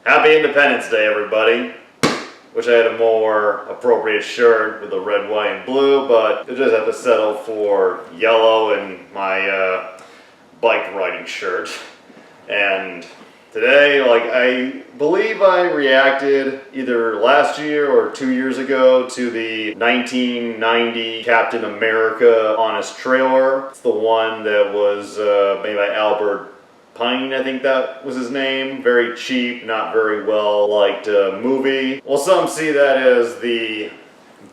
Happy Independence Day, everybody. Wish I had a more appropriate shirt with the red, white, and blue, but I just have to settle for yellow and my bike riding shirt. And today, I believe I reacted either last year or 2 years ago to the 1990 Captain America Honest trailer. It's the one that was made by Albert Pine, I think that was his name. Very cheap, not very well liked movie. Well, some see that as the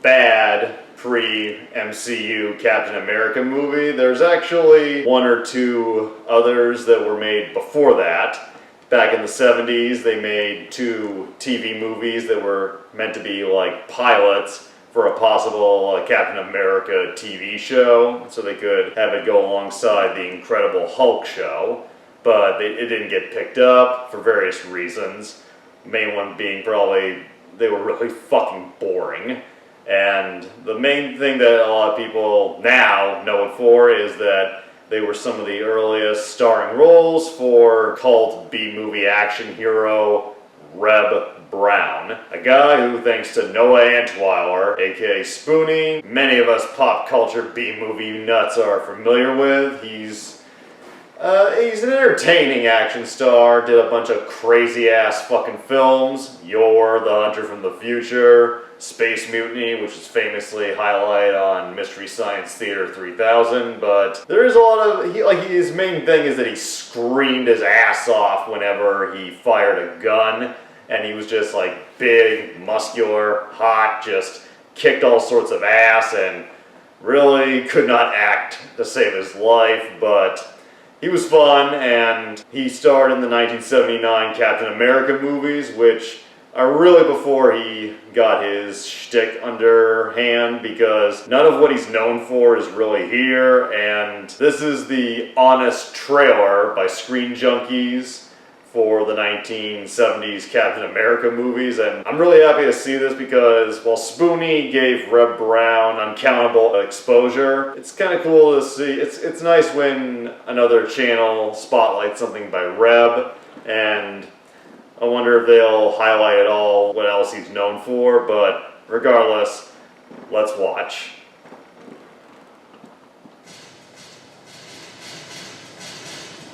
bad pre-MCU Captain America movie. There's actually one or two others that were made before that. Back in the 70s, they made 2 TV movies that were meant to be like pilots for a possible Captain America TV show, so they could have it go alongside the Incredible Hulk show. But it didn't get picked up for various reasons. The main one being probably they were really fucking boring. And the main thing that a lot of people now know it for is that they were some of the earliest starring roles for cult B-movie action hero Reb Brown, a guy who, thanks to Noah Antweiler, aka Spoonie, many of us pop culture B-movie nuts are familiar with. He's an entertaining action star, did a bunch of crazy-ass fucking films. You're the Hunter from the Future, Space Mutiny, which is famously highlighted on Mystery Science Theater 3000, but there is a lot of, his main thing is that he screamed his ass off whenever he fired a gun, and he was just like big, muscular, hot, just kicked all sorts of ass, and really could not act to save his life, but he was fun, and he starred in the 1979 Captain America movies, which are really before he got his shtick underhand, because none of what he's known for is really here, and this is the honest trailer by Screen Junkies for the 1970s Captain America movies, and I'm really happy to see this because while Spoonie gave Reb Brown uncountable exposure, it's kind of cool to see. It's nice when another channel spotlights something by Reb, and I wonder if they'll highlight at all what else he's known for, but regardless, let's watch.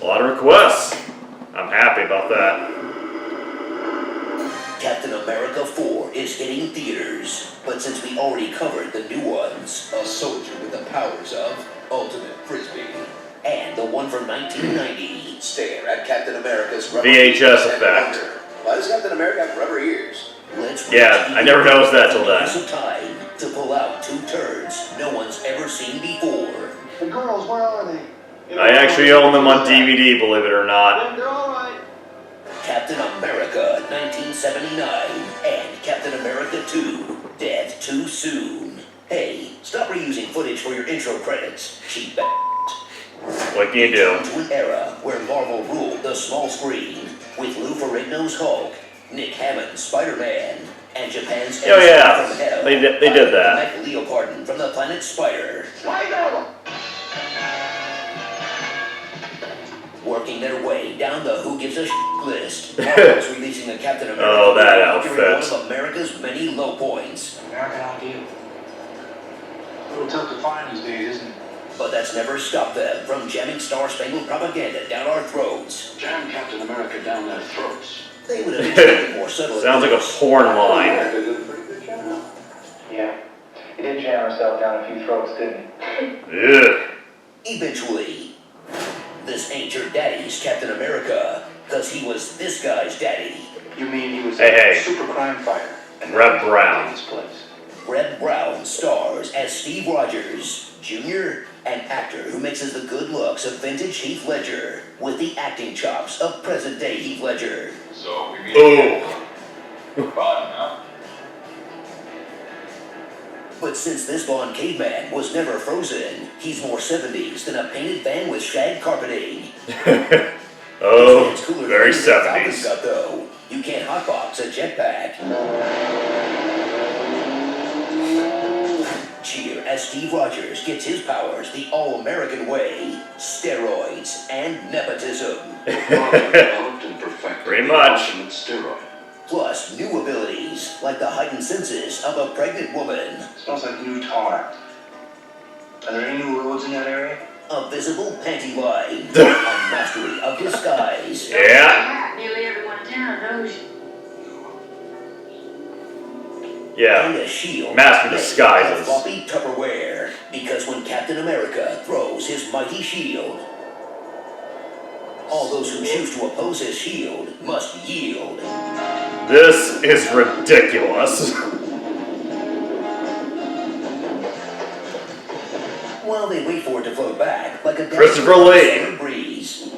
A lot of requests. I'm happy about that. Captain America 4 is hitting theaters, but since we already covered the new ones, a soldier with the powers of ultimate frisbee, and the one from 1990, stare at Captain America's rubber VHS effect. Why does Captain America have rubber ears? Yeah, I never noticed that till then. Some time to pull out 2 turds no one's ever seen before. The girls, where are they? I actually own them on DVD, believe it or not. They're all right. Captain America 1979 and Captain America 2, Death Too Soon. Hey, stop reusing footage for your intro credits, cheap What can you do? To an era where Marvel ruled the small screen with Lou Ferrigno's Hulk, Nick Hammond's Spider-Man, and Japan's Oh yeah, from Hell. they did that. Mike Leopardon from the planet Spider. Working their way down the who gives a shit list. Marvel's releasing the Captain America. Oh, that outfit. One of America's many low points. American ideal. A little tough to find these days, isn't it? But that's never stopped them from jamming star-spangled propaganda down our throats. Jam Captain America down their throats. They would have been more subtle. Sounds like a porn line. Yeah. He did jam himself down a few throats, didn't he? Ugh. Eventually, this ain't your daddy's Captain America, because he was this guy's daddy. You mean he was Hey. a super crime fighter? And Reb Brown. His place. Reb Brown stars as Steve Rogers, Jr., an actor who mixes the good looks of vintage Heath Ledger with the acting chops of present-day Heath Ledger. So we meet Oh. Bottom now. But since this blonde caveman was never frozen, he's more 70s than a painted van with shag carpeting. Oh, It's cooler very than the Falcon 70s. got, though. You can't hotbox a jetpack. Cheer as Steve Rogers gets his powers the all-American way. Steroids and nepotism. Pretty much. Steroid. plus new abilities like the heightened senses of a pregnant woman. Smells like new tar. Are there any new roads in that area? A visible panty line, a mastery of disguise. Yeah. Nearly everyone in town knows you. Yeah. And a shield Master made disguises. of floppy Tupperware, because when Captain America throws his mighty shield, all those who choose to oppose his shield must yield. This is ridiculous. While they wait for it to float back like a Christopher Lee. summer breeze.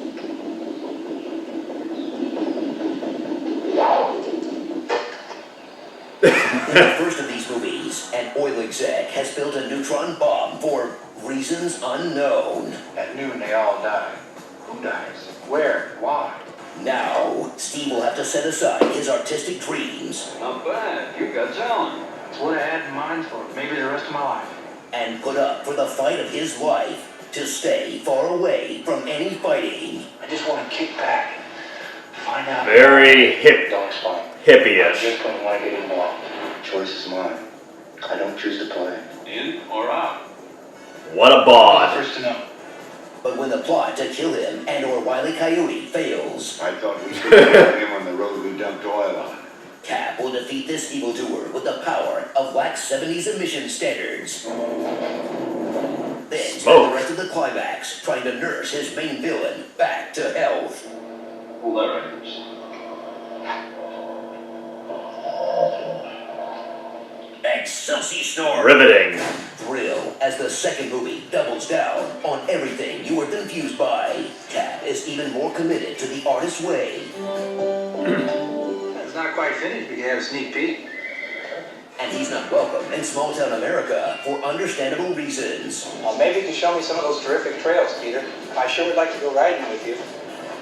In the first of these movies, an oil exec has built a neutron bomb for reasons unknown. At noon, they all die. Who dies? Where? Why? Now, Steve will have to set aside his artistic dreams Not bad. You got talent. It's what I had in mind for maybe the rest of my life. and put up for the fight of his life to stay far away from any fighting. I just want to kick back. Find out. Very Don't explain. I hippie-ish. just don't want to get involved. Choice is mine. I don't choose to play. In or out? What a bod. First to know. But when the plot to kill him and or Wile E. Coyote fails, I thought we could have him on the road we dumped oil on. Cap will defeat this evildoer with the power of lax 70s emission standards. Then spend the rest of the climax trying to nurse his main villain back to health. Pull that records. Excelsior! Riveting. Thrill as the second movie doubles down on everything you were confused by. Cap is even more committed to the artist's way. It's not quite finished, but you have a sneak peek. And he's not welcome in small town America for understandable reasons. Maybe you can show me some of those terrific trails, Peter. I sure would like to go riding with you.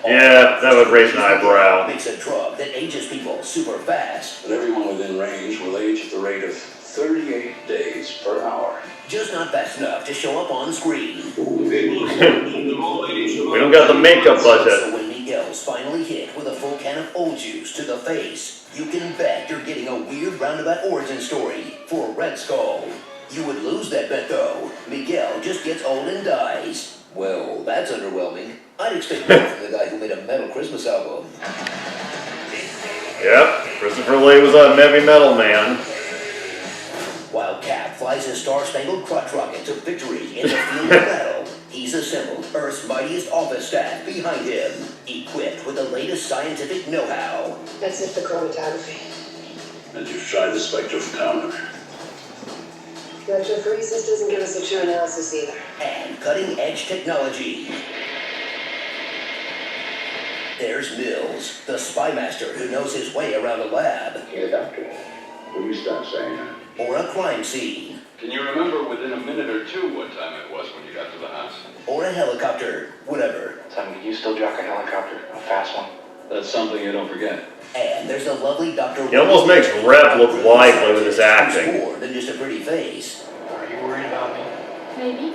Yeah, that would raise an eyebrow. Makes a drug that ages people super fast. But everyone within range will age at the rate of 38 days per hour. Just not fast enough to show up on screen. We don't got the makeup budget. So when Miguel's finally hit with a full can of old juice to the face, you can bet you're getting a weird roundabout origin story for Red Skull. You would lose that bet though. Miguel just gets old and dies. Well, that's underwhelming. I'd expect more from the guy who made a metal Christmas album. Yep, Christopher Lee was a heavy metal man. While Cap flies his star-spangled crotch rocket to victory in the field of battle, he's assembled Earth's mightiest office staff behind him, equipped with the latest scientific know-how. That's it for chromatography. And you've tried the spectrophotometer. Electrophoresis doesn't give us a true analysis either. And cutting-edge technology. There's Mills, the spy master who knows his way around a lab, Hey, doctor, will you stop saying that? or a crime scene, Can you remember within a minute or two what time it was when you got to the house? or a helicopter, whatever. Tell me, you still jock a helicopter, a fast one? That's something you don't forget. And there's the lovely Dr. He almost makes Reb look lively with his Who's acting. more than just a pretty face. Are you worried about me? Maybe.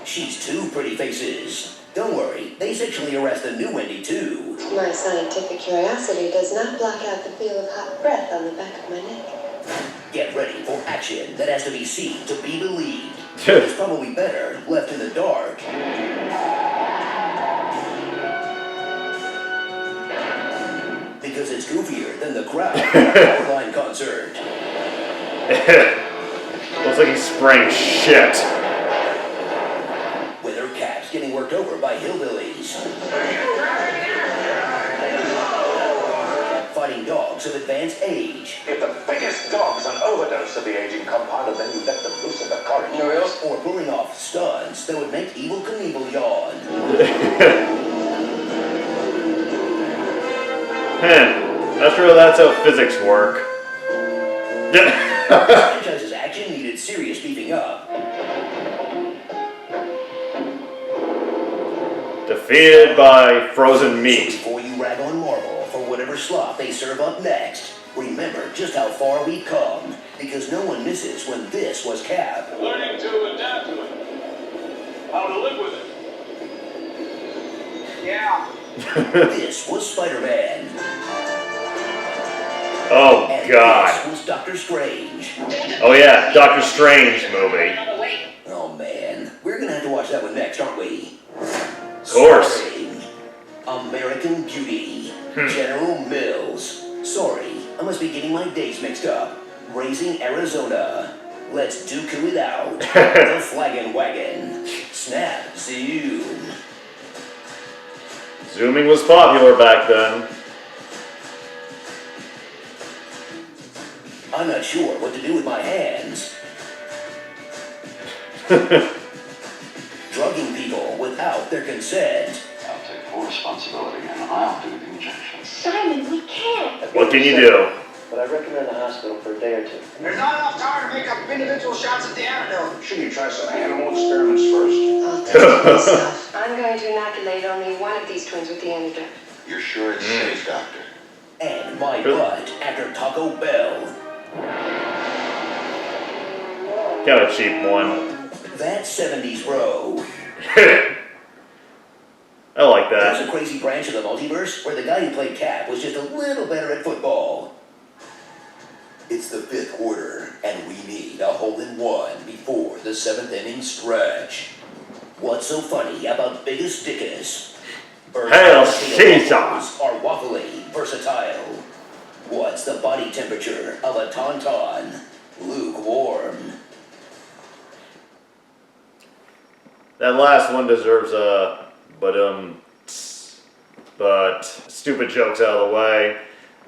She's two pretty faces. Don't worry, they sexually harass the new Wendy too. My scientific curiosity does not block out the feel of hot breath on the back of my neck. Get ready for action that has to be seen to be believed. It's probably better left in the dark. Because it's goofier than the crowd at a Powerline concert. Looks like he's spraying shit. With her caps getting worked over by hillbillies. Fighting dogs of advanced age. If the biggest dog's an overdose of the aging compound, and then you let them loose in the corridors. Or pulling off stunts that would make Evel Knievel yawn. After all, that's how physics work. The franchise's action needed serious beefing up. Defeated by frozen So meat. before you rag on Marvel for whatever slop they serve up next, remember just how far we've come, because no one misses when this was Cap. Learning to adapt to it. How to live with it. Yeah. This was Spider-Man. Oh, and God. this was Doctor Strange. Oh yeah, Doctor Strange movie. Oh man, we're gonna have to watch that one next, aren't we? Of course. Starring American Beauty, Hmm. General Mills. Sorry, I must be getting my dates mixed up. Raising Arizona. Let's dooku it out. The Flaggin' Wagon. Snap, zoom. Zooming was popular back then. I'm not sure what to do with my hands. Drugging people without their consent. I'll take full responsibility and I'll do the injections. Simon, we can't. What can you do? But I recommend the hospital for a day or two. There's not enough time to make up individual shots of the antidote. Shouldn't you try some animal experiments first? Oh, that's good stuff. I'm going to inoculate only one of these twins with the antidote. You're sure it's safe, Doctor? And my butt after Taco Bell. Kind of cheap one. That 70s bro. I like There's that. a crazy branch of the multiverse where the guy who played Cap was just a little better at football. It's the 5th quarter, and we need a hole-in-one before the 7th inning stretch. What's so funny about Biggest Dickus? Hail Caesar! Are waffly versatile. What's the body temperature of a tauntaun? Lukewarm. That last one deserves a but stupid jokes out of the way.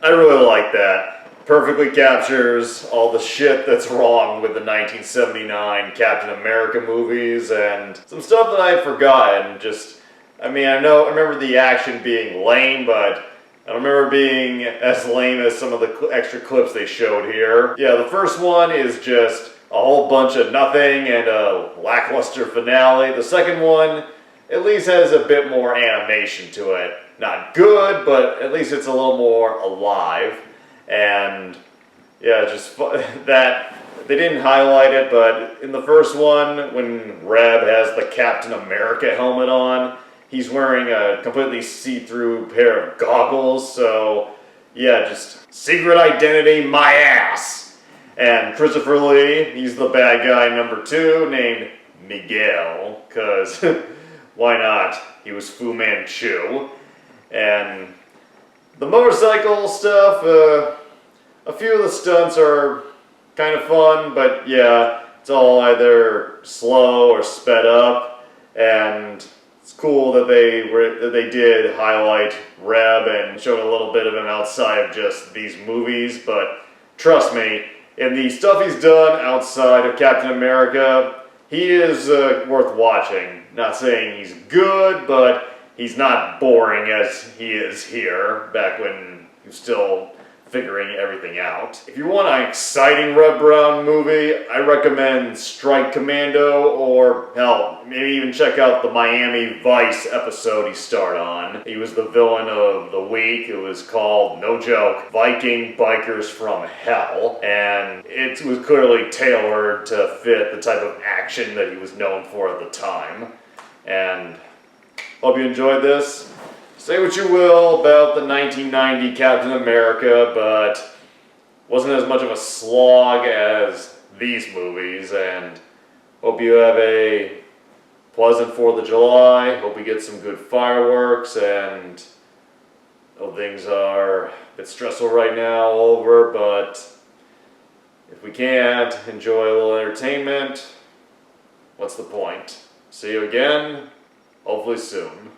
I really like that. Perfectly captures all the shit that's wrong with the 1979 Captain America movies and some stuff that I had forgotten. I remember the action being lame, but I don't remember it being as lame as some of the extra clips they showed here. Yeah, the first one is just a whole bunch of nothing and a lackluster finale. The second one at least has a bit more animation to it. Not good, but at least it's a little more alive. And yeah, just that they didn't highlight it, but in the first one, when Reb has the Captain America helmet on, he's wearing a completely see-through pair of goggles. So yeah, just secret identity, my ass. And Christopher Lee, he's the bad guy number 2, named Miguel, because why not? He was Fu Manchu. And the motorcycle stuff, a few of the stunts are kind of fun, but yeah, it's all either slow or sped up, and it's cool that they did highlight Reb and showed a little bit of him outside of just these movies, but trust me, in the stuff he's done outside of Captain America, he is worth watching. Not saying he's good, but he's not boring as he is here, back when he was still figuring everything out. If you want an exciting Reb Brown movie, I recommend Strike Commando, or hell, maybe even check out the Miami Vice episode he starred on. He was the villain of the week. It was called, no joke, Viking Bikers from Hell, and it was clearly tailored to fit the type of action that he was known for at the time. And hope you enjoyed this. Say what you will about the 1990 Captain America, but wasn't as much of a slog as these movies, and hope you have a pleasant 4th of July. Hope we get some good fireworks, and things are a bit stressful right now all over, but if we can't enjoy a little entertainment, what's the point? See you again, hopefully soon.